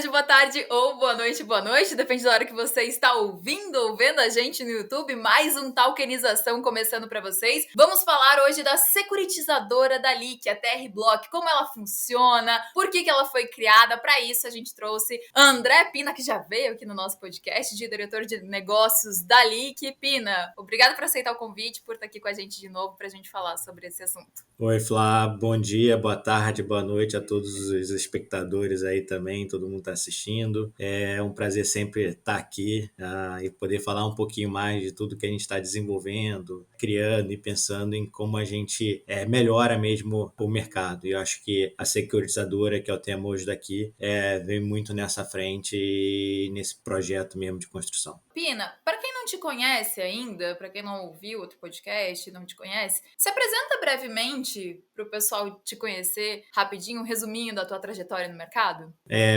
boa tarde ou boa noite, depende da hora que você está ouvindo ou vendo a gente no YouTube. Mais um Talkenização começando para vocês. Vamos falar hoje da securitizadora da LIC, a TR Block, como ela funciona, por que ela foi criada. Para isso a gente trouxe André Pina, que já veio aqui no nosso podcast, de diretor de negócios da LIC. Pina, obrigado por aceitar o convite, por estar aqui com a gente de novo para a gente falar sobre esse assunto. Oi, Flá, bom dia, boa tarde, boa noite a todos os espectadores aí também, todo mundo está assistindo. É um prazer sempre estar aqui e poder falar um pouquinho mais de tudo que a gente está desenvolvendo, criando e pensando em como a gente melhora mesmo o mercado. E eu acho que a securitizadora, que é o tema hoje daqui, vem muito nessa frente e nesse projeto mesmo de construção. Pina, para quem não te conhece ainda, para quem não ouviu outro podcast e não te conhece, se apresenta brevemente para o pessoal te conhecer, rapidinho, um resuminho da tua trajetória no mercado.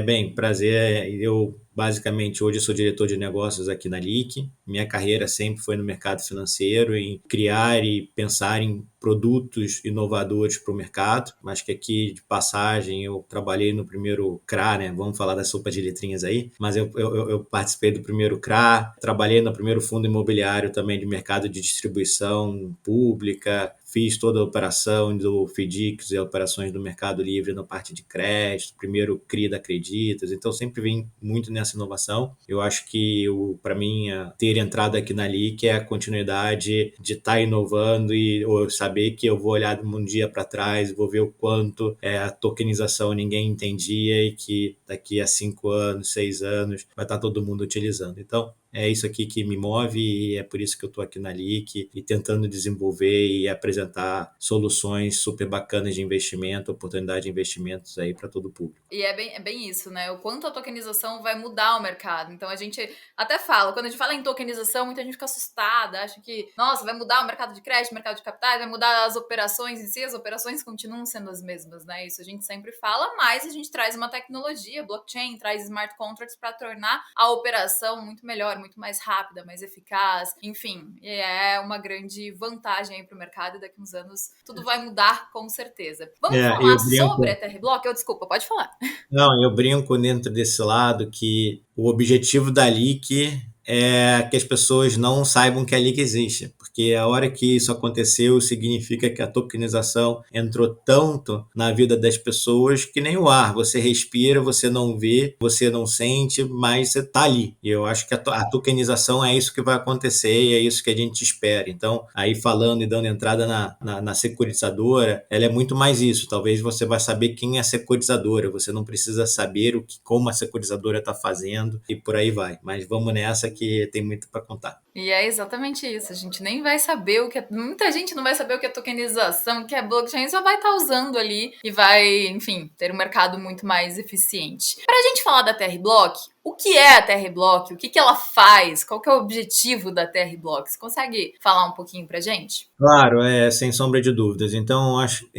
Bem, prazer. Eu basicamente hoje sou diretor de negócios aqui na LIC. Minha carreira sempre foi no mercado financeiro, em criar e pensar em produtos inovadores para o mercado. Mas que aqui, de passagem, eu trabalhei no primeiro CRA, né? Vamos falar da sopa de letrinhas aí. Mas eu participei do primeiro CRA, trabalhei no primeiro fundo imobiliário também de mercado de distribuição pública. Fiz toda a operação do FDICs e operações do Mercado Livre na parte de crédito, primeiro CRI da Acreditas, então sempre vim muito nessa inovação. Eu acho que, para mim, ter entrado aqui na LIC é a continuidade de estar inovando e saber que eu vou olhar um dia para trás, vou ver o quanto a tokenização ninguém entendia e que daqui a 5 anos, 6 anos, vai estar todo mundo utilizando. Então, é isso aqui que me move e é por isso que eu estou aqui na LIC e tentando desenvolver e apresentar soluções super bacanas de investimento, oportunidade de investimentos aí para todo o público. E é bem isso, né? O quanto a tokenização vai mudar o mercado. Então a gente até fala, quando a gente fala em tokenização, muita gente fica assustada, acha que, nossa, vai mudar o mercado de crédito, o mercado de capitais, vai mudar as operações em si, as operações continuam sendo as mesmas, né? Isso a gente sempre fala, mas a gente traz uma tecnologia, blockchain, traz smart contracts para tornar a operação muito melhor, muito mais rápida, mais eficaz, enfim, é uma grande vantagem aí para o mercado e daqui a uns anos tudo vai mudar com certeza. Vamos falar sobre a TR Block? Desculpa, pode falar. Não, eu brinco dentro desse lado que o objetivo da LIC é que as pessoas não saibam que a LIC existe, porque a hora que isso aconteceu significa que a tokenização entrou tanto na vida das pessoas que nem o ar, você respira, você não vê, você não sente, mas você está ali. E eu acho que a tokenização é isso que vai acontecer e é isso que a gente espera. Então, aí falando e dando entrada na securitizadora, ela é muito mais isso. Talvez você vai saber quem é a securitizadora, você não precisa saber como a securitizadora está fazendo e por aí vai. Mas vamos nessa que tem muito para contar. E é exatamente isso, a gente nem vai saber o que é, muita gente não vai saber o que é tokenização, o que é blockchain, só vai estar usando ali e vai, enfim, ter um mercado muito mais eficiente. Para a gente falar da TR Block, o que é a TR Block? O que ela faz? Qual que é o objetivo da TR Block? Você consegue falar um pouquinho pra gente? Claro, sem sombra de dúvidas. Então, acho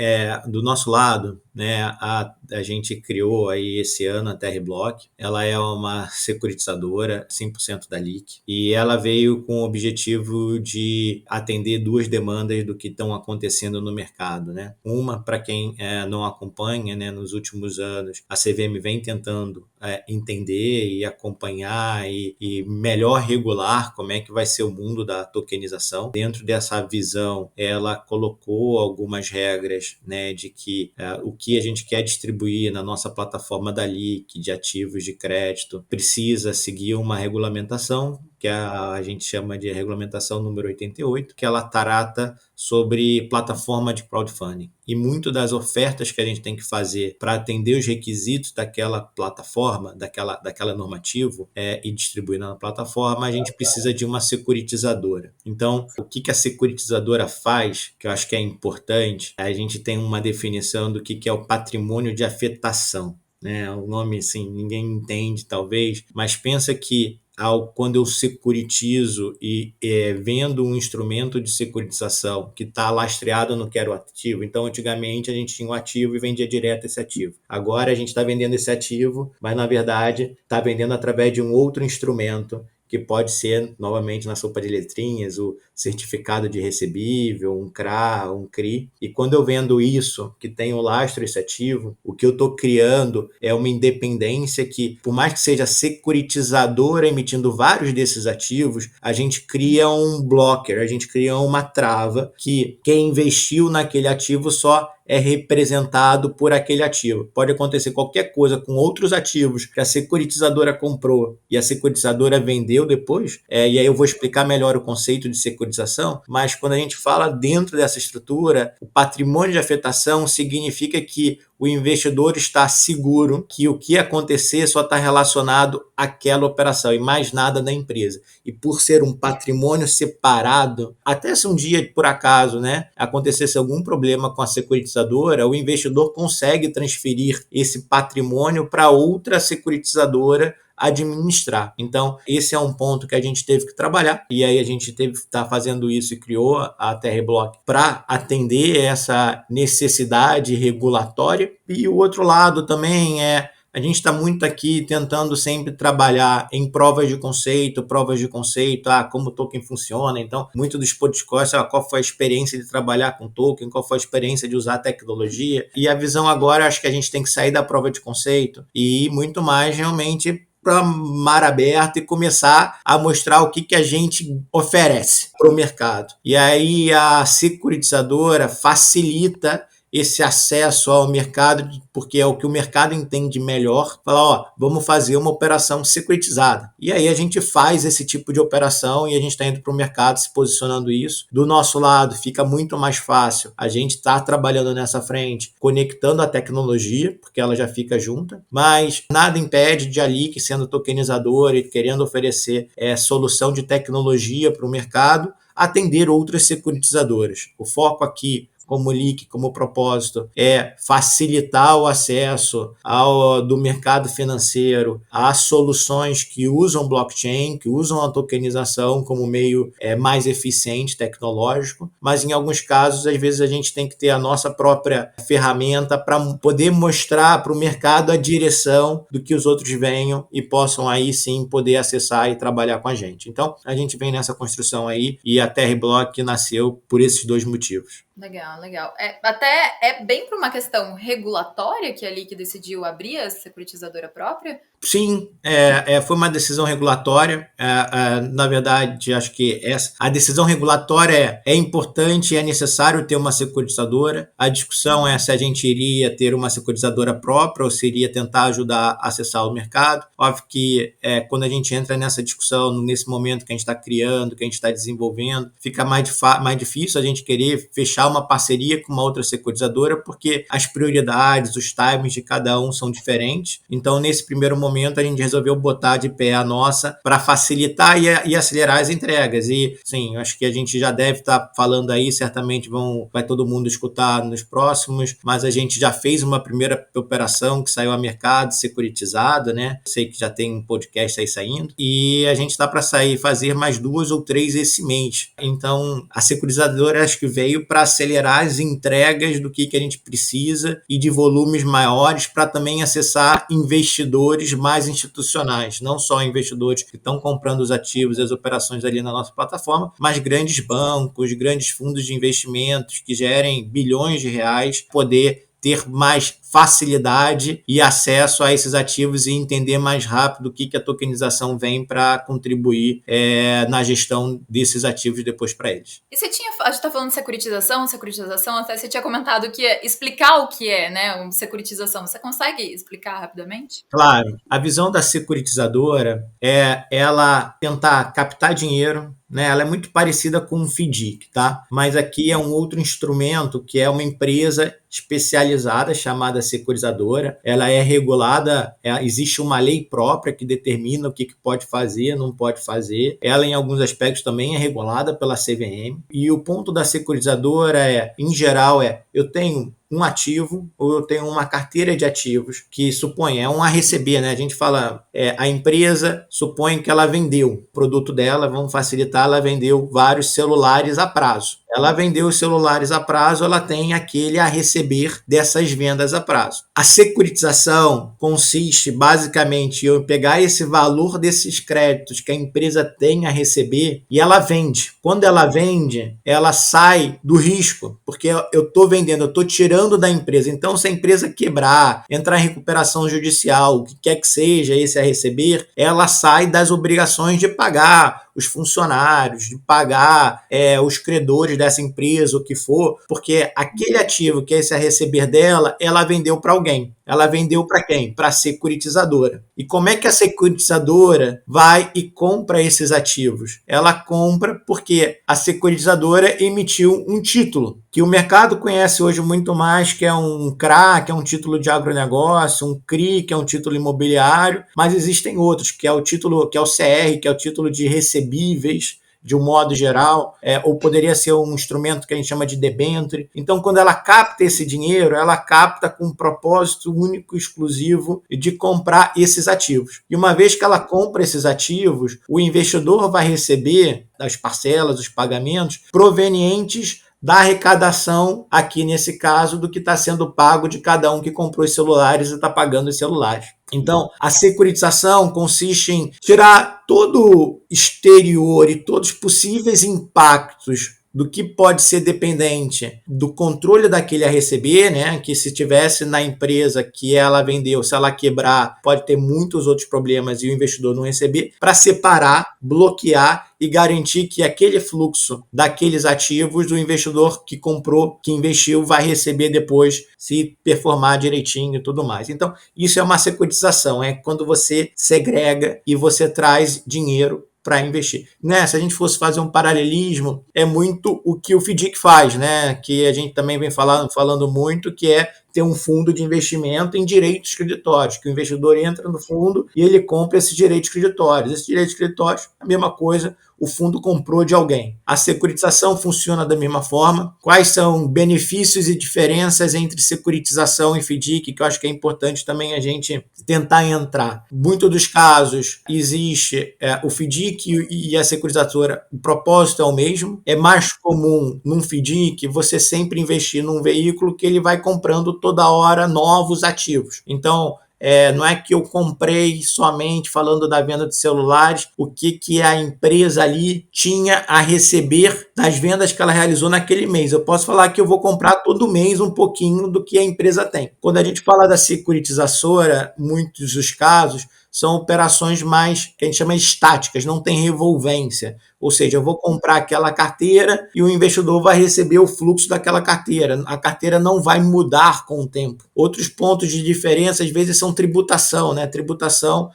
do nosso lado, né, a gente criou aí esse ano a TR Block. Ela é uma securitizadora 100% da LIC e ela veio com o objetivo de atender duas demandas do que estão acontecendo no mercado, né? Uma, para quem não acompanha, né, nos últimos anos, a CVM vem tentando entender e acompanhar e melhor regular como é que vai ser o mundo da tokenização. Dentro dessa visão, ela colocou algumas regras, né, de que o que a gente quer distribuir na nossa plataforma da LIC, de ativos de crédito, precisa seguir uma regulamentação, que a gente chama de regulamentação número 88, que ela trata sobre plataforma de crowdfunding. E muito das ofertas que a gente tem que fazer para atender os requisitos daquela plataforma, daquela normativo e distribuir na plataforma, a gente precisa de uma securitizadora. Então, o que a securitizadora faz, que eu acho que é importante, a gente tem uma definição do que é o patrimônio de afetação. Né? O nome, assim, ninguém entende, talvez, mas pensa que quando eu securitizo e vendo um instrumento de securitização que está lastreado no Quero Ativo. Então, antigamente, a gente tinha um ativo e vendia direto esse ativo. Agora, a gente está vendendo esse ativo, mas, na verdade, está vendendo através de um outro instrumento que pode ser, novamente, na sopa de letrinhas, o certificado de recebível, um CRA, um CRI. E quando eu vendo isso, que tem o lastro esse ativo, o que eu estou criando é uma independência que, por mais que seja securitizadora emitindo vários desses ativos, a gente cria um blocker, a gente cria uma trava que quem investiu naquele ativo só é representado por aquele ativo. Pode acontecer qualquer coisa com outros ativos que a securitizadora comprou e a securitizadora vendeu depois, e aí eu vou explicar melhor o conceito de securitização, mas quando a gente fala dentro dessa estrutura, o patrimônio de afetação significa que o investidor está seguro que o que acontecer só está relacionado àquela operação e mais nada da empresa. E por ser um patrimônio separado, até se um dia, por acaso, acontecesse algum problema com a securitizadora, o investidor consegue transferir esse patrimônio para outra securitizadora administrar. Então, esse é um ponto que a gente teve que trabalhar, e aí a gente teve que estar fazendo isso e criou a TRBlock para atender essa necessidade regulatória. E o outro lado também a gente está muito aqui tentando sempre trabalhar em provas de conceito, como o token funciona. Então, muito dos podcasts, qual foi a experiência de trabalhar com token, qual foi a experiência de usar a tecnologia. E a visão agora, acho que a gente tem que sair da prova de conceito e ir muito mais realmente para mar aberto e começar a mostrar o que a gente oferece para o mercado. E aí a securitizadora facilita esse acesso ao mercado, porque é o que o mercado entende melhor, falar, vamos fazer uma operação securitizada. E aí a gente faz esse tipo de operação e a gente está indo para o mercado se posicionando isso. Do nosso lado, fica muito mais fácil. A gente está trabalhando nessa frente, conectando a tecnologia, porque ela já fica junta, mas nada impede de ali, que sendo tokenizador e querendo oferecer solução de tecnologia para o mercado, atender outras securitizadoras. O foco aqui, como LIC, como propósito, é facilitar o acesso do mercado financeiro a soluções que usam blockchain, que usam a tokenização como meio mais eficiente tecnológico, mas em alguns casos, às vezes, a gente tem que ter a nossa própria ferramenta para poder mostrar para o mercado a direção do que os outros venham e possam aí sim poder acessar e trabalhar com a gente. Então, a gente vem nessa construção aí e a TRBlock nasceu por esses dois motivos. Legal, legal. Até é bem por uma questão regulatória que a LIC decidiu abrir a securitizadora própria? Sim, foi uma decisão regulatória. Na verdade, acho que a decisão regulatória é importante e é necessário ter uma securitizadora. A discussão é se a gente iria ter uma securitizadora própria ou se iria tentar ajudar a acessar o mercado. Óbvio que quando a gente entra nessa discussão, nesse momento que a gente está criando, que a gente está desenvolvendo, fica mais difícil a gente querer fechar uma parceria com uma outra securitizadora, porque as prioridades, os timings de cada um são diferentes. Então, nesse primeiro momento, a gente resolveu botar de pé a nossa para facilitar e acelerar as entregas. E, sim, acho que a gente já deve estar falando aí, certamente vai todo mundo escutar nos próximos, mas a gente já fez uma primeira operação que saiu ao mercado, securitizada, Sei que já tem um podcast aí saindo, e a gente está para fazer mais 2 ou 3 esse mês. Então, a securitizadora acho que veio para acelerar as entregas do que a gente precisa e de volumes maiores para também acessar investidores mais institucionais, não só investidores que estão comprando os ativos e as operações ali na nossa plataforma, mas grandes bancos, grandes fundos de investimentos que gerem bilhões de reais, poder ter mais facilidade e acesso a esses ativos e entender mais rápido o que a tokenização vem para contribuir na gestão desses ativos depois para eles. E a gente está falando de securitização, até você tinha comentado que explicar o que uma securitização. Você consegue explicar rapidamente? Claro. A visão da securitizadora é ela tentar captar dinheiro, ela é muito parecida com um FDIC, tá? Mas aqui é um outro instrumento que é uma empresa especializada chamada securitizadora. Ela é regulada, existe uma lei própria que determina o que pode fazer, não pode fazer. Ela, em alguns aspectos, também é regulada pela CVM. E o ponto da securitizadora em geral, eu tenho um ativo ou eu tenho uma carteira de ativos que supõe, é um a receber, né? A gente fala, a empresa supõe que ela vendeu o produto dela, vamos facilitar, ela vendeu vários celulares a prazo. Ela vendeu os celulares a prazo, ela tem aquele a receber dessas vendas a prazo. A securitização consiste basicamente em eu pegar esse valor desses créditos que a empresa tem a receber e ela vende. Quando ela vende, ela sai do risco, porque eu estou vendendo, eu estou tirando da empresa. Então, se a empresa quebrar, entrar em recuperação judicial, o que quer que seja esse a receber, ela sai das obrigações de pagar os funcionários, de pagar os credores dessa empresa, o que for, porque aquele ativo que é esse a receber dela, ela vendeu para alguém. Ela vendeu para quem? Para a securitizadora. E como é que a securitizadora vai e compra esses ativos? Ela compra porque a securitizadora emitiu um título, que o mercado conhece hoje muito mais, que é um CRA, que é um título de agronegócio, um CRI, que é um título imobiliário, mas existem outros, que é o título, que é o CR, que é o título de recebíveis, de um modo geral, ou poderia ser um instrumento que a gente chama de debênture. Então, quando ela capta esse dinheiro, ela capta com um propósito único, exclusivo, de comprar esses ativos. E uma vez que ela compra esses ativos, o investidor vai receber as parcelas, os pagamentos provenientes da arrecadação, aqui nesse caso, do que está sendo pago de cada um que comprou os celulares e está pagando os celulares. Então, a securitização consiste em tirar todo o exterior e todos os possíveis impactos do que pode ser dependente do controle daquele a receber, né? Que se tivesse na empresa que ela vendeu, se ela quebrar, pode ter muitos outros problemas e o investidor não receber, para separar, bloquear e garantir que aquele fluxo daqueles ativos o investidor que comprou, que investiu, vai receber depois, se performar direitinho e tudo mais. Então, isso é uma securitização, é quando você segrega e você traz dinheiro para investir. Né? Se a gente fosse fazer um paralelismo, é muito o que o FDIC faz, né? Que a gente também vem falando muito, que é ter um fundo de investimento em direitos creditórios, que o investidor entra no fundo e ele compra esses direitos creditórios. Esses direitos creditórios, a mesma coisa, o fundo comprou de alguém. A securitização funciona da mesma forma. Quais são benefícios e diferenças entre securitização e FDIC, que eu acho que é importante também a gente tentar entrar. Muitos dos casos existe o FDIC e a securitizadora, o propósito é o mesmo. É mais comum num FDIC você sempre investir num veículo que ele vai comprando toda hora novos ativos. Então, não é que eu comprei somente falando da venda de celulares, o que a empresa ali tinha a receber das vendas que ela realizou naquele mês. Eu posso falar que eu vou comprar todo mês um pouquinho do que a empresa tem. Quando a gente fala da securitizadora, muitos dos casos são operações mais, que a gente chama estáticas, não tem revolvência. Ou seja, eu vou comprar aquela carteira e o investidor vai receber o fluxo daquela carteira. A carteira não vai mudar com o tempo. Outros pontos de diferença, às vezes, são tributação, né? Tributação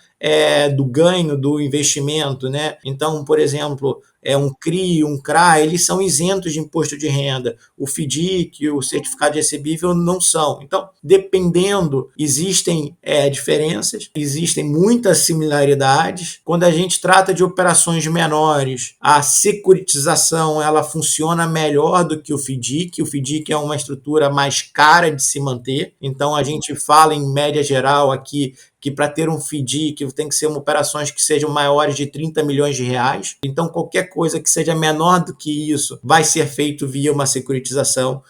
do ganho do investimento, né? Então, por exemplo, um CRI, um CRA, eles são isentos de imposto de renda. O FDIC, o certificado de recebível não são. Então, dependendo, existem diferenças, existem muitas similaridades. Quando a gente trata de operações menores, a securitização ela funciona melhor do que o FDIC. O FDIC é uma estrutura mais cara de se manter. Então, a gente fala em média geral aqui que para ter um FDIC tem que ser operações que sejam maiores de 30 milhões de reais. Então, qualquer coisa que seja menor do que isso vai ser feito via uma securitização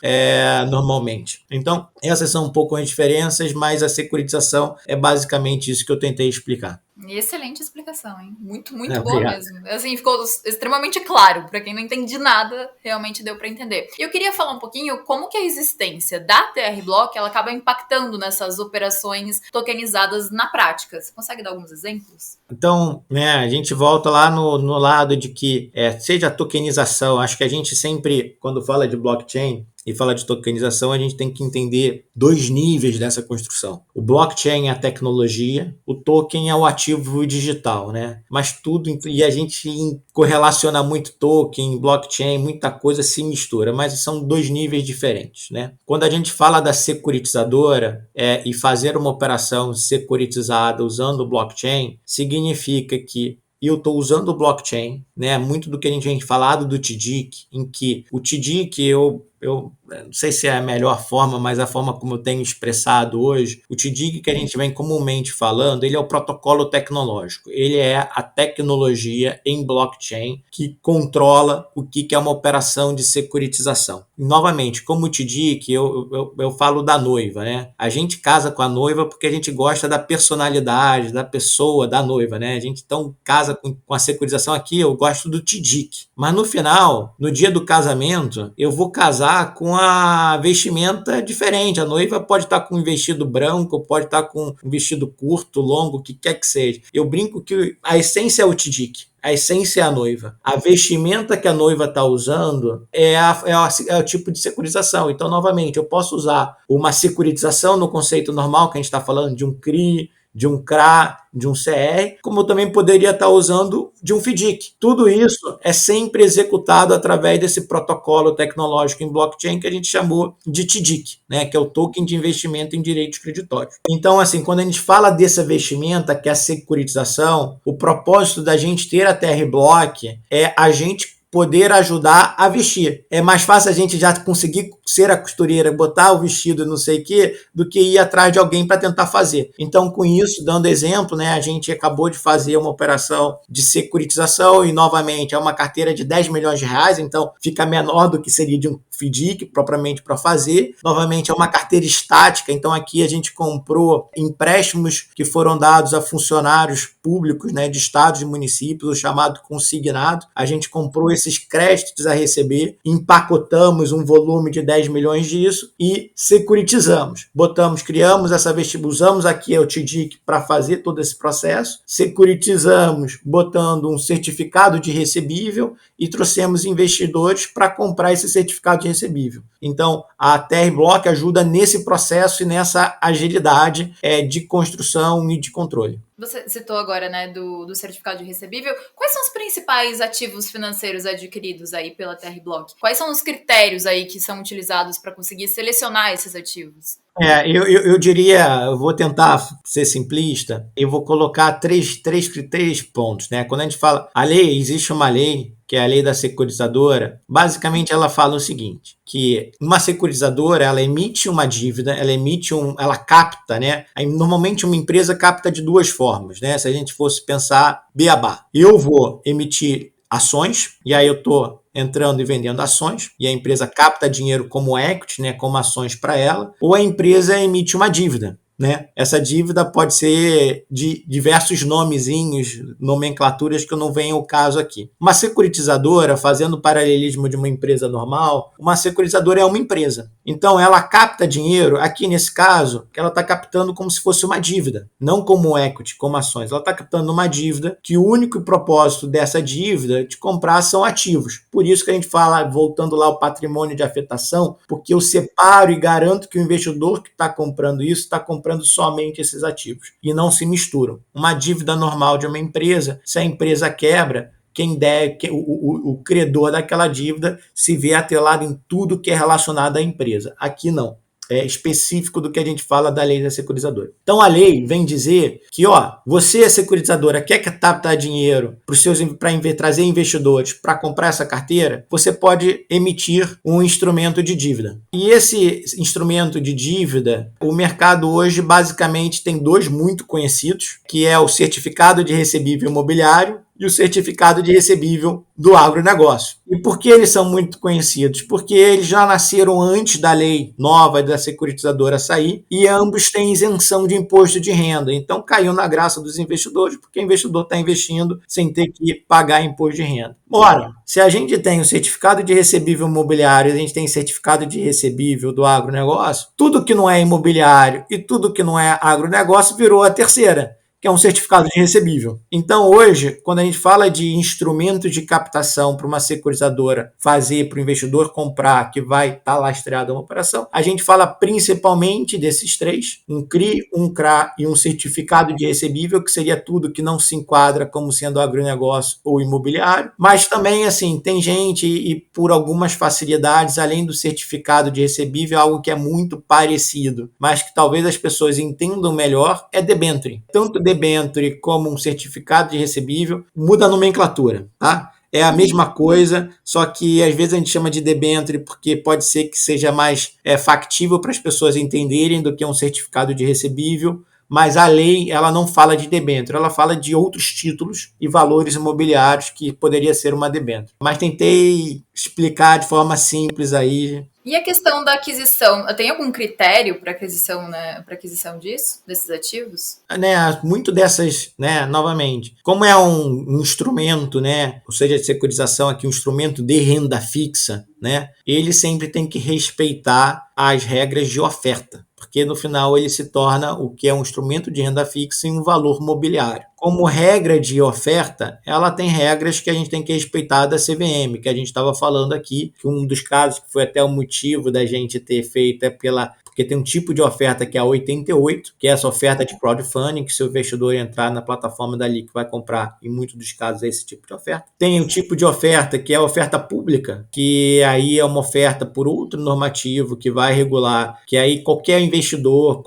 normalmente. Então, essas são um pouco as diferenças, mas a securitização é basicamente isso que eu tentei explicar. Excelente explicação, hein? Muito boa mesmo. Assim, ficou extremamente claro. Para quem não entende nada, realmente deu para entender. E eu queria falar um pouquinho como que a existência da TR Block ela acaba impactando nessas operações tokenizadas na prática. Você consegue dar alguns exemplos? Então, a gente volta lá no lado de que seja a tokenização. Acho que a gente sempre, quando fala de blockchain e fala de tokenização, a gente tem que entender dois níveis dessa construção. O blockchain é a tecnologia, o token é o ativo digital, né? Mas tudo, e a gente correlaciona muito token, blockchain, muita coisa se mistura, mas são dois níveis diferentes, né? Quando a gente fala da securitizadora e fazer uma operação securitizada usando o blockchain, significa que eu estou usando o blockchain, né? Muito do que a gente tem falado do TDIC, em que o TDIC, eu não sei se é a melhor forma, mas a forma como eu tenho expressado hoje, o TDIC que a gente vem comumente falando, ele é o protocolo tecnológico. Ele é a tecnologia em blockchain que controla o que é uma operação de securitização. E, novamente, como o TDIC, eu falo da noiva, né? A gente casa com a noiva porque a gente gosta da personalidade, da pessoa, da noiva, né? A gente então casa com a securitização aqui, eu gosto do TDIC. Mas no final, no dia do casamento, eu vou casar com a vestimenta diferente. A noiva pode estar com um vestido branco, pode estar com um vestido curto, longo, o que quer que seja. Eu brinco que a essência é o TDIC. A essência é a noiva. A vestimenta que a noiva está usando é o tipo de securitização. Então, novamente, eu posso usar uma securitização no conceito normal, que a gente está falando de um CRI, de um CRA, de um CR, como eu também poderia estar usando de um FDIC. Tudo isso é sempre executado através desse protocolo tecnológico em blockchain que a gente chamou de TDIC, né, que é o Token de Investimento em Direitos Creditórios. Então, assim, quando a gente fala dessa vestimenta, que é a securitização, o propósito da gente ter a TR-Block é a gente poder ajudar a vestir. É mais fácil a gente já conseguir ser a costureira, botar o vestido não sei o quê, do que ir atrás de alguém para tentar fazer. Então, com isso, dando exemplo, né, a gente acabou de fazer uma operação de securitização e, novamente, é uma carteira de 10 milhões de reais, então fica menor do que seria de um FDIC, propriamente para fazer. Novamente, é uma carteira estática, então aqui a gente comprou empréstimos que foram dados a funcionários públicos, né, de estados e municípios, o chamado consignado. A gente comprou esses créditos a receber, empacotamos um volume de 10 milhões disso e securitizamos. Criamos essa vestibular, usamos aqui o TDIC para fazer todo esse processo, securitizamos botando um certificado de recebível e trouxemos investidores para comprar esse certificado de recebível. Então, a TR-Block ajuda nesse processo e nessa agilidade de construção e de controle. Você citou agora, né, do certificado de recebível. Quais são os principais ativos financeiros adquiridos aí pela TR-Block? Quais são os critérios aí que são utilizados para conseguir selecionar esses ativos? Eu diria, eu vou tentar ser simplista, eu vou colocar três pontos, né? Quando a gente fala existe uma lei, que é a lei da securitizadora, basicamente ela fala o seguinte, que uma securitizadora, ela emite uma dívida, ela capta, né? Aí, normalmente uma empresa capta de duas formas, né? Se a gente fosse pensar beabá, eu vou emitir ações, e aí eu estou entrando e vendendo ações, e a empresa capta dinheiro como equity, né, como ações para ela, ou a empresa emite uma dívida. Né? Essa dívida pode ser de diversos nomezinhos, nomenclaturas que eu não venho ao caso aqui. Uma securitizadora, fazendo o paralelismo de uma empresa normal, uma securitizadora é uma empresa. Então, ela capta dinheiro, aqui nesse caso, que ela está captando como se fosse uma dívida, não como equity, como ações. Ela está captando uma dívida que o único propósito dessa dívida de comprar são ativos. Por isso que a gente fala, voltando lá ao patrimônio de afetação, porque eu separo e garanto que o investidor que está comprando isso está comprando somente esses ativos e não se misturam. Uma dívida normal de uma empresa, se a empresa quebra, o credor daquela dívida se vê atrelado em tudo que é relacionado à empresa. Aqui não. É específico do que a gente fala da lei da securitizadora. Então a lei vem dizer que, você, a securitizadora, quer captar dinheiro para trazer investidores para comprar essa carteira, você pode emitir um instrumento de dívida. E esse instrumento de dívida, o mercado hoje basicamente tem dois muito conhecidos, que é o certificado de recebível imobiliário e o certificado de recebível do agronegócio. E por que eles são muito conhecidos? Porque eles já nasceram antes da lei nova da securitizadora sair e ambos têm isenção de imposto de renda. Então caiu na graça dos investidores, porque o investidor está investindo sem ter que pagar imposto de renda. Ora, se a gente tem o certificado de recebível imobiliário e a gente tem certificado de recebível do agronegócio, tudo que não é imobiliário e tudo que não é agronegócio virou a terceira, que é um certificado de recebível. Então, hoje, quando a gente fala de instrumentos de captação para uma securitizadora fazer, para o investidor comprar, que vai estar lastreado uma operação, a gente fala principalmente desses três, um CRI, um CRA e um certificado de recebível, que seria tudo que não se enquadra como sendo agronegócio ou imobiliário. Mas também, assim, tem gente, e por algumas facilidades, além do certificado de recebível, algo que é muito parecido, mas que talvez as pessoas entendam melhor, é debenture. Tanto debenture como um certificado de recebível, muda a nomenclatura, tá? é a mesma coisa, só que às vezes a gente chama de debênture porque pode ser que seja mais factível para as pessoas entenderem do que um certificado de recebível, mas a lei ela não fala de debênture, ela fala de outros títulos e valores imobiliários que poderia ser uma debênture. Mas tentei explicar de forma simples aí. E a questão da aquisição, tem algum critério para aquisição, né, para aquisição desses ativos? Né, muito dessas, né, novamente, como é um instrumento, né, ou seja, de securitização aqui, um instrumento de renda fixa, né, ele sempre tem que respeitar as regras de oferta, porque no final ele se torna o que é um instrumento de renda fixa em um valor mobiliário. Como regra de oferta, ela tem regras que a gente tem que respeitar da CVM, que a gente estava falando aqui, que um dos casos que foi até o motivo da gente ter feito é porque tem um tipo de oferta que é a 88, que é essa oferta de crowdfunding, que se o investidor entrar na plataforma da LIC vai comprar, em muitos dos casos, é esse tipo de oferta. Tem o tipo de oferta que é a oferta pública, que aí é uma oferta por outro normativo que vai regular, que aí qualquer investidor,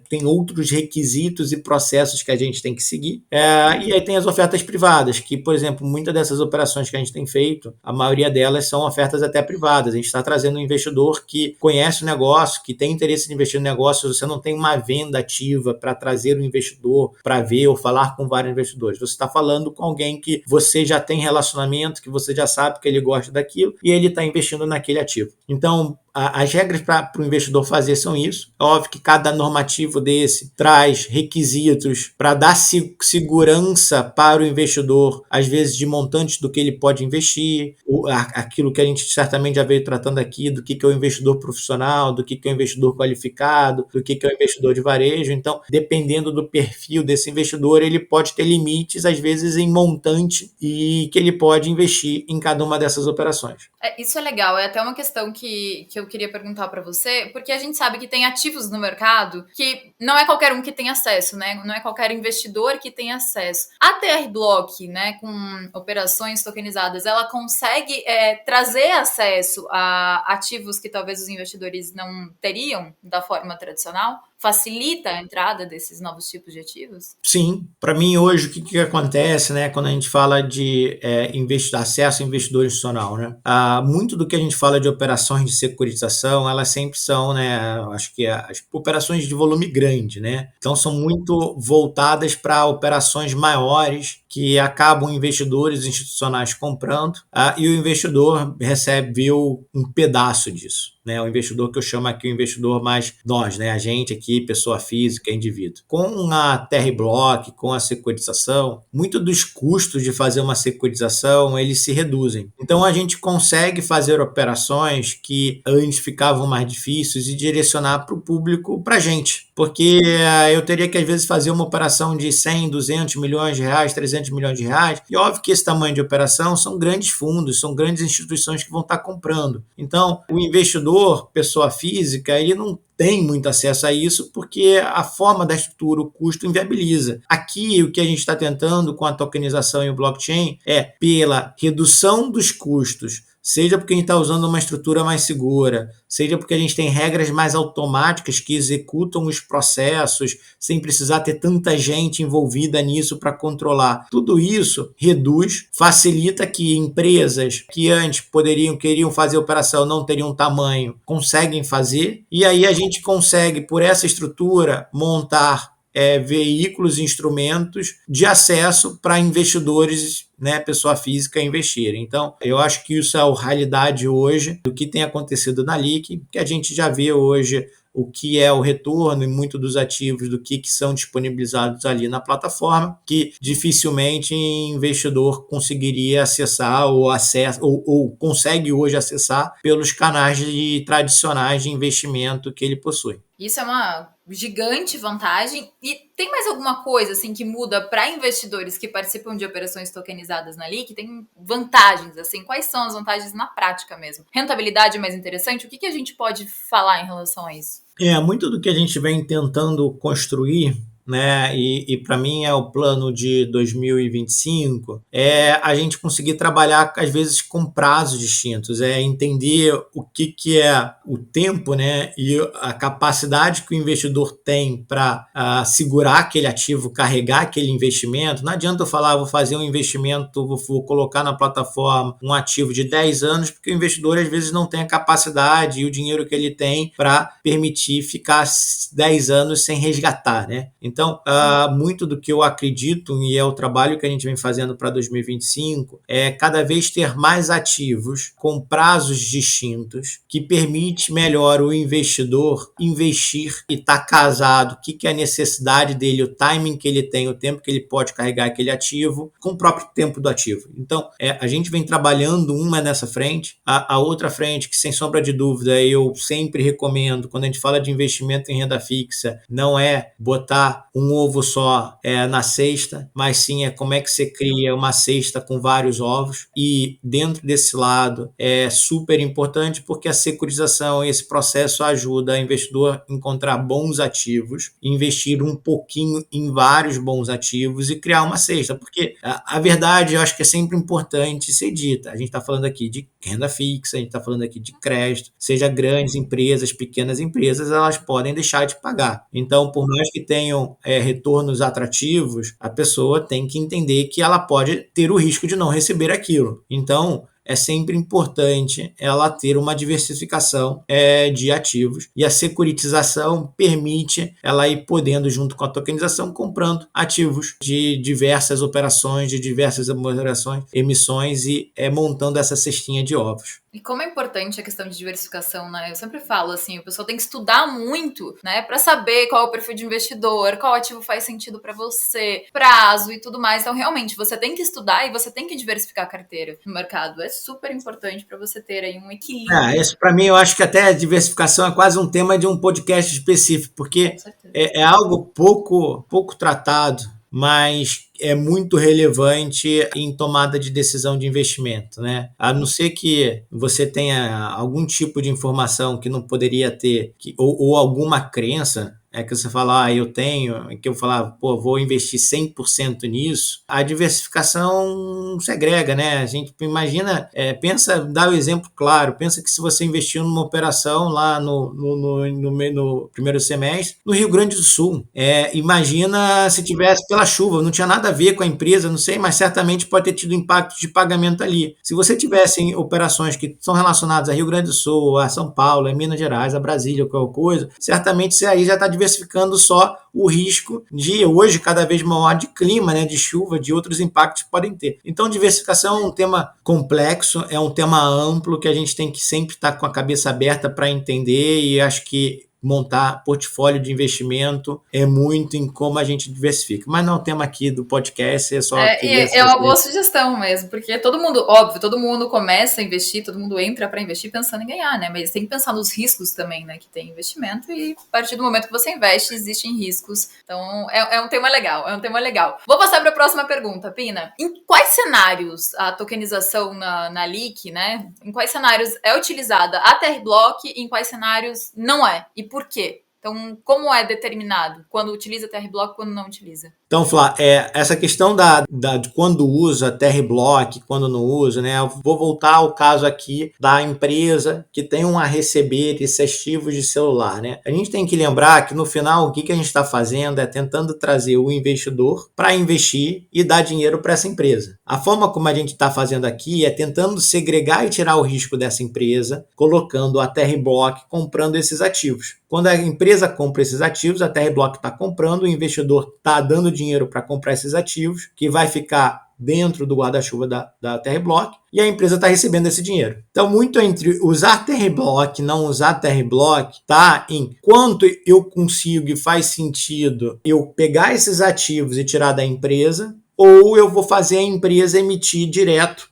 tem outros requisitos e processos que a gente tem que seguir. E aí tem as ofertas privadas, que, por exemplo, muitas dessas operações que a gente tem feito, a maioria delas são ofertas até privadas. A gente está trazendo um investidor que conhece o negócio, que tem interesse em investir no negócio, você não tem uma venda ativa para trazer o investidor para ver ou falar com vários investidores. Você está falando com alguém que você já tem relacionamento, que você já sabe que ele gosta daquilo e ele está investindo naquele ativo. Então, as regras para o investidor fazer são isso. É óbvio que cada normativo desse traz requisitos para dar segurança para o investidor, às vezes de montantes do que ele pode investir, aquilo que a gente certamente já veio tratando aqui, do que é o investidor profissional, do que é o investidor qualificado, do que é o investidor de varejo. Então, dependendo do perfil desse investidor, ele pode ter limites, às vezes em montante, e que ele pode investir em cada uma dessas operações. Isso é legal, é até uma questão que eu queria perguntar para você, porque a gente sabe que tem ativos no mercado que não é qualquer um que tem acesso, né? Não é qualquer investidor que tem acesso. A TR Block, né, com operações tokenizadas, ela consegue trazer acesso a ativos que talvez os investidores não teriam da forma tradicional? Facilita a entrada desses novos tipos de ativos? Sim, para mim hoje o que acontece, né, quando a gente fala de acesso a investidor institucional, né? Muito do que a gente fala de operações de securitização, elas sempre são, né, acho que as operações de volume grande, né? Então são muito voltadas para operações maiores que acabam investidores institucionais comprando e o investidor recebe um pedaço disso. Né, o investidor que eu chamo aqui o investidor mais nós, né, a gente aqui, pessoa física, indivíduo. Com a TR Block, com a securitização, muito dos custos de fazer uma securitização, eles se reduzem. Então a gente consegue fazer operações que antes ficavam mais difíceis e direcionar para o público, para a gente. Porque eu teria que às vezes fazer uma operação de 100, 200 milhões de reais, 300 milhões de reais, e óbvio que esse tamanho de operação são grandes fundos, são grandes instituições que vão estar comprando. Então, o investidor, pessoa física, ele não tem muito acesso a isso porque a forma da estrutura, o custo inviabiliza. Aqui, o que a gente está tentando com a tokenização e o blockchain é pela redução dos custos, seja porque a gente está usando uma estrutura mais segura, seja porque a gente tem regras mais automáticas que executam os processos sem precisar ter tanta gente envolvida nisso para controlar. Tudo isso reduz, facilita que empresas que antes queriam fazer operação, não teriam tamanho, conseguem fazer, e aí a gente consegue, por essa estrutura, montar veículos e instrumentos de acesso para investidores, né, pessoa física, investirem. Então, eu acho que isso é a realidade hoje do que tem acontecido na LIC, que a gente já vê hoje o que é o retorno e muito dos ativos do que são disponibilizados ali na plataforma, que dificilmente investidor conseguiria acessar ou consegue hoje acessar pelos canais tradicionais de investimento que ele possui. Isso é uma gigante vantagem. E tem mais alguma coisa assim que muda para investidores que participam de operações tokenizadas na LIC? Tem vantagens, assim? Quais são as vantagens na prática mesmo? Rentabilidade mais interessante? O que a gente pode falar em relação a isso? Muito do que a gente vem tentando construir né, e para mim é o plano de 2025, é a gente conseguir trabalhar, às vezes, com prazos distintos, é entender o que é o tempo, né, e a capacidade que o investidor tem para segurar aquele ativo, carregar aquele investimento. Não adianta eu falar, vou fazer um investimento, vou colocar na plataforma um ativo de 10 anos, porque o investidor, às vezes, não tem a capacidade e o dinheiro que ele tem para permitir ficar 10 anos sem resgatar, né? Então, muito do que eu acredito, e é o trabalho que a gente vem fazendo para 2025, é cada vez ter mais ativos com prazos distintos, que permite melhor o investidor investir e estar casado, o que é a necessidade dele, o timing que ele tem, o tempo que ele pode carregar aquele ativo, com o próprio tempo do ativo. Então, a gente vem trabalhando uma nessa frente, a outra frente, que sem sombra de dúvida eu sempre recomendo, quando a gente fala de investimento em renda fixa, não é botar um ovo só na cesta, mas sim como é que você cria uma cesta com vários ovos, e dentro desse lado é super importante porque a securitização, esse processo ajuda o investidor a encontrar bons ativos, investir um pouquinho em vários bons ativos e criar uma cesta, porque a verdade eu acho que é sempre importante ser dita. A gente está falando aqui de renda fixa, a gente está falando aqui de crédito, seja grandes empresas, pequenas empresas, elas podem deixar de pagar. Então, por mais que tenham retornos atrativos, a pessoa tem que entender que ela pode ter o risco de não receber aquilo. Então, é sempre importante ela ter uma diversificação de ativos, e a securitização permite ela ir podendo, junto com a tokenização, comprando ativos de diversas operações, de diversas emissões e montando essa cestinha de ovos. E como é importante a questão de diversificação, né? Eu sempre falo assim, o pessoal tem que estudar muito, né, para saber qual é o perfil de investidor, qual ativo faz sentido para você, prazo e tudo mais. Então, realmente, você tem que estudar e você tem que diversificar a carteira no mercado. É super importante para você ter aí um equilíbrio. Isso para mim, eu acho que até a diversificação é quase um tema de um podcast específico, porque é algo pouco tratado, mas é muito relevante em tomada de decisão de investimento, né? A não ser que você tenha algum tipo de informação que não poderia ter, ou alguma crença, que você fala, eu tenho, que eu falar, vou investir 100% nisso, a diversificação segrega, né? A gente imagina, dá o exemplo claro, pensa que se você investiu numa operação lá no primeiro semestre, no Rio Grande do Sul, imagina se tivesse pela chuva, não tinha nada a ver com a empresa, não sei, mas certamente pode ter tido impacto de pagamento ali. Se você tivesse operações que são relacionadas a Rio Grande do Sul, a São Paulo, a Minas Gerais, a Brasília, qualquer coisa, certamente você aí já está diversificando só o risco de hoje cada vez maior de clima, né, de chuva, de outros impactos que podem ter. Então, diversificação é um tema complexo, é um tema amplo que a gente tem que sempre estar com a cabeça aberta para entender, e acho que montar portfólio de investimento é muito em como a gente diversifica. Mas não é o tema aqui do podcast, é só... É uma boa sugestão mesmo, porque todo mundo começa a investir, todo mundo entra para investir pensando em ganhar, né? Mas tem que pensar nos riscos também, né? Que tem investimento, e a partir do momento que você investe, existem riscos. Então, é um tema legal, Vou passar para a próxima pergunta, Pina. Em quais cenários a tokenização na LIC, né? Em quais cenários é utilizada a TR-Block e em quais cenários não é? E por quê? Então, como é determinado quando utiliza TR-Block e quando não utiliza? Então, Flá, essa questão de quando usa TR-Block, quando não usa, né? Eu vou voltar ao caso aqui da empresa que tem a receber esses ativos de celular, né? A gente tem que lembrar que no final o que a gente está fazendo é tentando trazer o investidor para investir e dar dinheiro para essa empresa. A forma como a gente está fazendo aqui é tentando segregar e tirar o risco dessa empresa, colocando a TR-Block comprando esses ativos. Quando a empresa compra esses ativos, a TR-Block está comprando, o investidor está dando dinheiro para comprar esses ativos, que vai ficar dentro do guarda-chuva da TR-Block, e a empresa está recebendo esse dinheiro. Então, muito entre usar TR-Block e não usar TR-Block está em quanto eu consigo e faz sentido eu pegar esses ativos e tirar da empresa, ou eu vou fazer a empresa emitir direto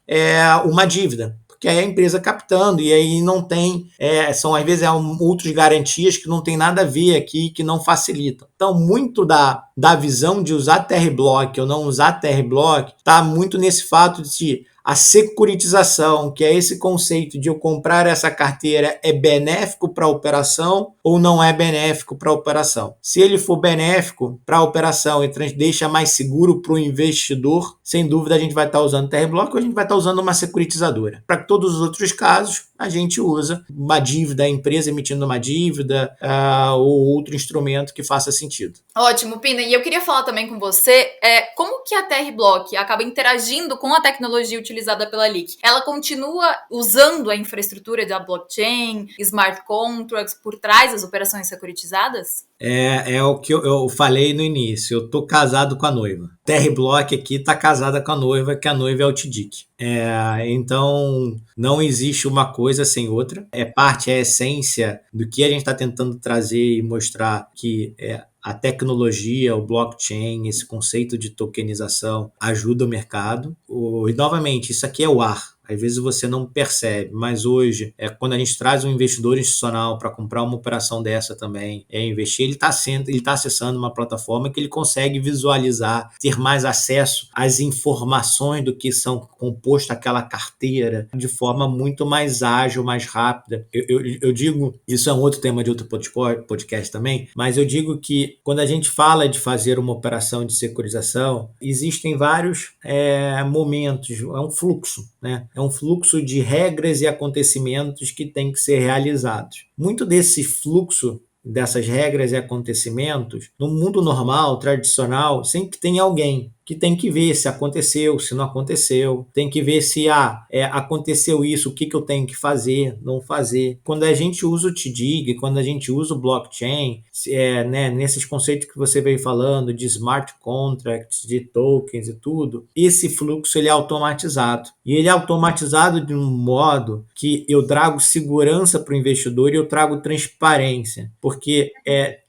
uma dívida. Que é a empresa captando, e aí não tem, são às vezes outras garantias que não tem nada a ver aqui, que não facilitam. Então, muito da visão de usar TR-Block ou não usar TR-Block está muito nesse fato de a securitização, que é esse conceito de eu comprar essa carteira, é benéfico para a operação ou não é benéfico para a operação. Se ele for benéfico para a operação e deixa mais seguro para o investidor, sem dúvida a gente vai estar usando TRBlock ou a gente vai estar usando uma securitizadora. Para todos os outros casos, a gente usa uma dívida, a empresa emitindo uma dívida ou outro instrumento que faça sentido. Ótimo, Pina. E eu queria falar também com você como que a TRBlock acaba interagindo com a tecnologia utilizada pela Lick. Ela continua usando a infraestrutura da blockchain, smart contracts por trás das operações securitizadas? É o que eu falei no início. Eu tô casado com a noiva. TRBlock aqui tá casada com a noiva, que a noiva é o TDIC. Então, não existe uma coisa sem outra. É a essência do que a gente está tentando trazer e mostrar que a tecnologia, o blockchain, esse conceito de tokenização ajuda o mercado. E, novamente, isso aqui é o ar. Às vezes você não percebe, mas hoje, quando a gente traz um investidor institucional para comprar uma operação dessa também, investir, ele está acessando uma plataforma que ele consegue visualizar, ter mais acesso às informações do que são composto aquela carteira de forma muito mais ágil, mais rápida. Eu digo, isso é um outro tema de outro podcast também, mas eu digo que quando a gente fala de fazer uma operação de securitização, existem vários momentos, é um fluxo, né? É um fluxo de regras e acontecimentos que tem que ser realizados. Muito desse fluxo, dessas regras e acontecimentos, no mundo normal, tradicional, sempre tem alguém que tem que ver se aconteceu, se não aconteceu, tem que ver se aconteceu isso, o que eu tenho que fazer, não fazer. Quando a gente usa o TDIG, quando a gente usa o blockchain, nesses conceitos que você veio falando de smart contracts, de tokens e tudo, esse fluxo ele é automatizado. E ele é automatizado de um modo que eu trago segurança para o investidor e eu trago transparência, porque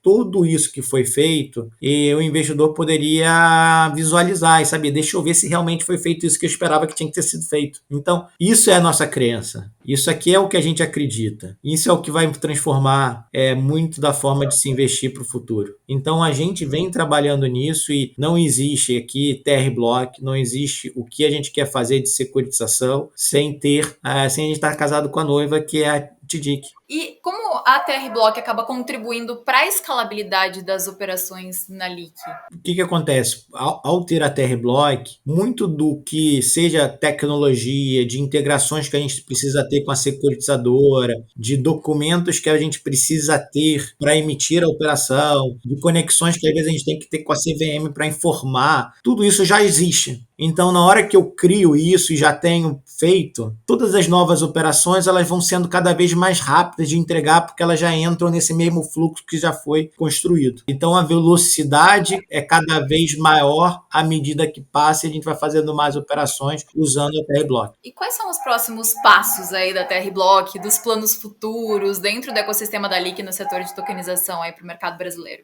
tudo isso que foi feito, e o investidor poderia visualizar e saber, deixa eu ver se realmente foi feito isso que eu esperava que tinha que ter sido feito. Então, isso é a nossa crença. Isso aqui é o que a gente acredita. Isso é o que vai transformar muito da forma de se investir para o futuro. Então, a gente vem trabalhando nisso e não existe aqui TRBlock, não existe o que a gente quer fazer de securitização sem a gente estar casado com a noiva, que é a TDIC. E como a TRBlock acaba contribuindo para a escalabilidade das operações na Lick? O que acontece? Ao ter a TRBlock, muito do que seja tecnologia, de integrações que a gente precisa ter com a securitizadora, de documentos que a gente precisa ter para emitir a operação, de conexões que às vezes a gente tem que ter com a CVM para informar, tudo isso já existe. Então, na hora que eu crio isso e já tenho feito, todas as novas operações elas vão sendo cada vez mais rápidas de entregar, porque elas já entram nesse mesmo fluxo que já foi construído. Então, a velocidade é cada vez maior à medida que passa e a gente vai fazendo mais operações usando a TRBlock. E quais são os próximos passos aí da TRBlock, dos planos futuros dentro do ecossistema da Lick no setor de tokenização aí para o mercado brasileiro?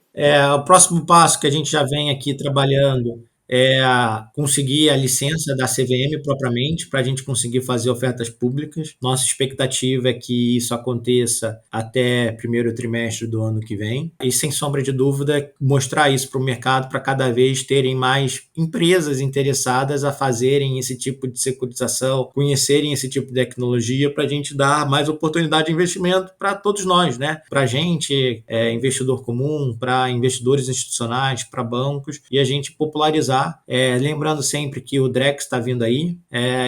O próximo passo que a gente já vem aqui trabalhando conseguir a licença da CVM propriamente para a gente conseguir fazer ofertas públicas. Nossa expectativa é que isso aconteça até primeiro trimestre do ano que vem e, sem sombra de dúvida, mostrar isso para o mercado para cada vez terem mais empresas interessadas a fazerem esse tipo de securitização, conhecerem esse tipo de tecnologia para a gente dar mais oportunidade de investimento para todos nós, né? Para a gente, investidor comum, para investidores institucionais, para bancos, e a gente popularizar. Lembrando sempre que o Drex está vindo aí,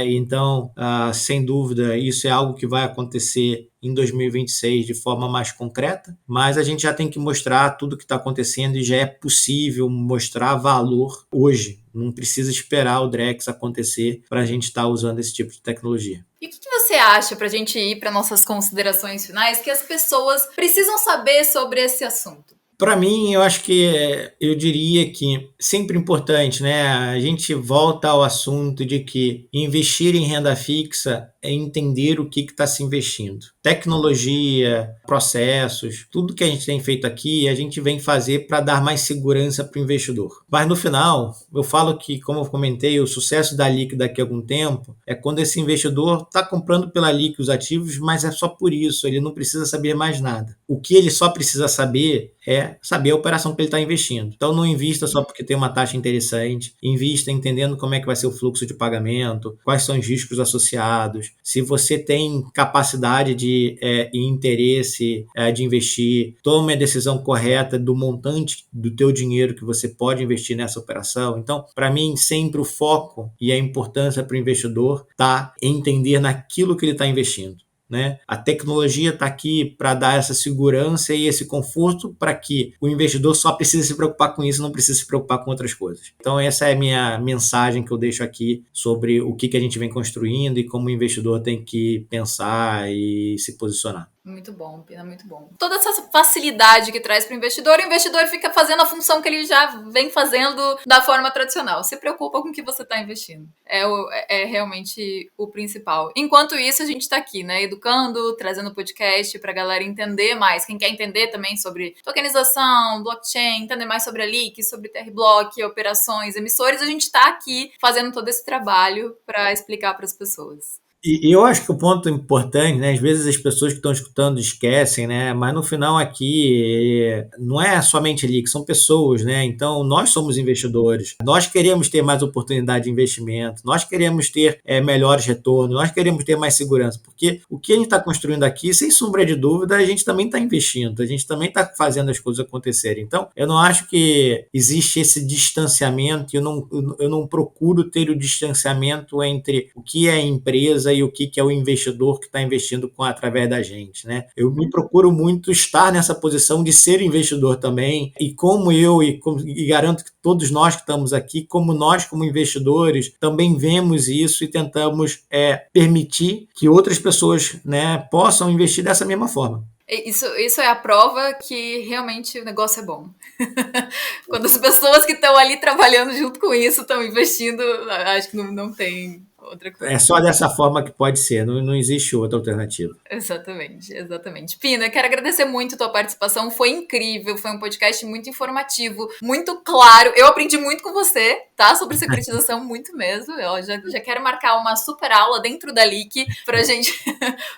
então, sem dúvida, isso é algo que vai acontecer em 2026 de forma mais concreta, mas a gente já tem que mostrar tudo o que está acontecendo e já é possível mostrar valor hoje. Não precisa esperar o Drex acontecer para a gente estar usando esse tipo de tecnologia. E o que você acha, para a gente ir para nossas considerações finais, que as pessoas precisam saber sobre esse assunto? Para mim, eu acho que eu diria que sempre importante, né? A gente volta ao assunto de que investir em renda fixa é entender o que está se investindo. Tecnologia, processos, tudo que a gente tem feito aqui, a gente vem fazer para dar mais segurança para o investidor. Mas no final, eu falo que, como eu comentei, o sucesso da LIC daqui a algum tempo é quando esse investidor está comprando pela LIC os ativos, mas é só por isso, ele não precisa saber mais nada. O que ele só precisa saber é saber a operação que ele está investindo. Então não invista só porque tem uma taxa interessante, invista entendendo como é que vai ser o fluxo de pagamento, quais são os riscos associados, se você tem capacidade e interesse de investir, tome a decisão correta do montante do teu dinheiro que você pode investir nessa operação. Então, para mim, sempre o foco e a importância para o investidor está em entender naquilo que ele está investindo. Né? A tecnologia está aqui para dar essa segurança e esse conforto para que o investidor só precise se preocupar com isso, não precisa se preocupar com outras coisas. Então essa é a minha mensagem que eu deixo aqui sobre o que a gente vem construindo e como o investidor tem que pensar e se posicionar. Muito bom, Pina, muito bom. Toda essa facilidade que traz para o investidor fica fazendo a função que ele já vem fazendo da forma tradicional. Se preocupa com o que você está investindo. É realmente o principal. Enquanto isso, a gente está aqui, né? Educando, trazendo podcast para a galera entender mais. Quem quer entender também sobre tokenização, blockchain, entender mais sobre a LIC, sobre TR-Block, operações, emissores, a gente está aqui fazendo todo esse trabalho para explicar para as pessoas. E eu acho que o ponto importante, né? Às vezes as pessoas que estão escutando esquecem, né? Mas no final aqui não é somente ali, que são pessoas, né? Então nós somos investidores, nós queremos ter mais oportunidade de investimento, nós queremos ter melhores retornos, nós queremos ter mais segurança, porque o que a gente está construindo aqui, sem sombra de dúvida, a gente também está investindo, a gente também está fazendo as coisas acontecerem. Então eu não acho que existe esse distanciamento, eu não procuro ter o distanciamento entre o que é a empresa e o que é o investidor que está investindo através da gente, né? Eu me procuro muito estar nessa posição de ser investidor também, e como eu, e garanto que todos nós que estamos aqui, como nós como investidores, também vemos isso e tentamos permitir que outras pessoas, né, possam investir dessa mesma forma. Isso é a prova que realmente o negócio é bom. Quando as pessoas que estão ali trabalhando junto com isso estão investindo, acho que não tem outra coisa. É só dessa forma que pode ser, não existe outra alternativa. Exatamente. Pina, quero agradecer muito a tua participação, foi incrível, foi um podcast muito informativo, muito claro, eu aprendi muito com você, tá? Sobre securitização, muito mesmo, eu já quero marcar uma super aula dentro da LIC pra gente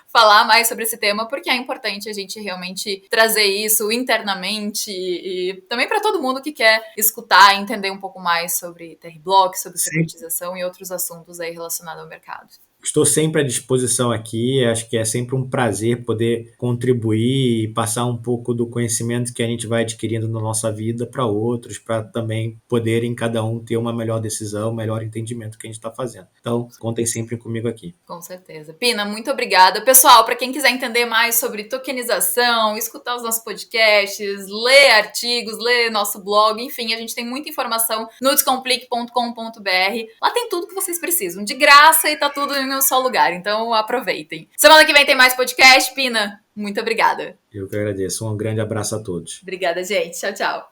falar mais sobre esse tema, porque é importante a gente realmente trazer isso internamente e também para todo mundo que quer escutar e entender um pouco mais sobre TR-Block, sobre securitização e outros assuntos aí relacionados ao mercado. Estou sempre à disposição aqui, acho que é sempre um prazer poder contribuir e passar um pouco do conhecimento que a gente vai adquirindo na nossa vida para outros, para também poderem cada um ter uma melhor decisão, um melhor entendimento do que a gente está fazendo. Então, contem sempre comigo aqui. Com certeza. Pina, muito obrigada. Pessoal, para quem quiser entender mais sobre tokenização, escutar os nossos podcasts, ler artigos, ler nosso blog, enfim, a gente tem muita informação no descomplique.com.br. Lá tem tudo que vocês precisam, de graça, e tá tudo em um só lugar, então aproveitem. Semana que vem tem mais podcast. Pina, muito obrigada. Eu que agradeço. Um grande abraço a todos. Obrigada, gente. Tchau, tchau.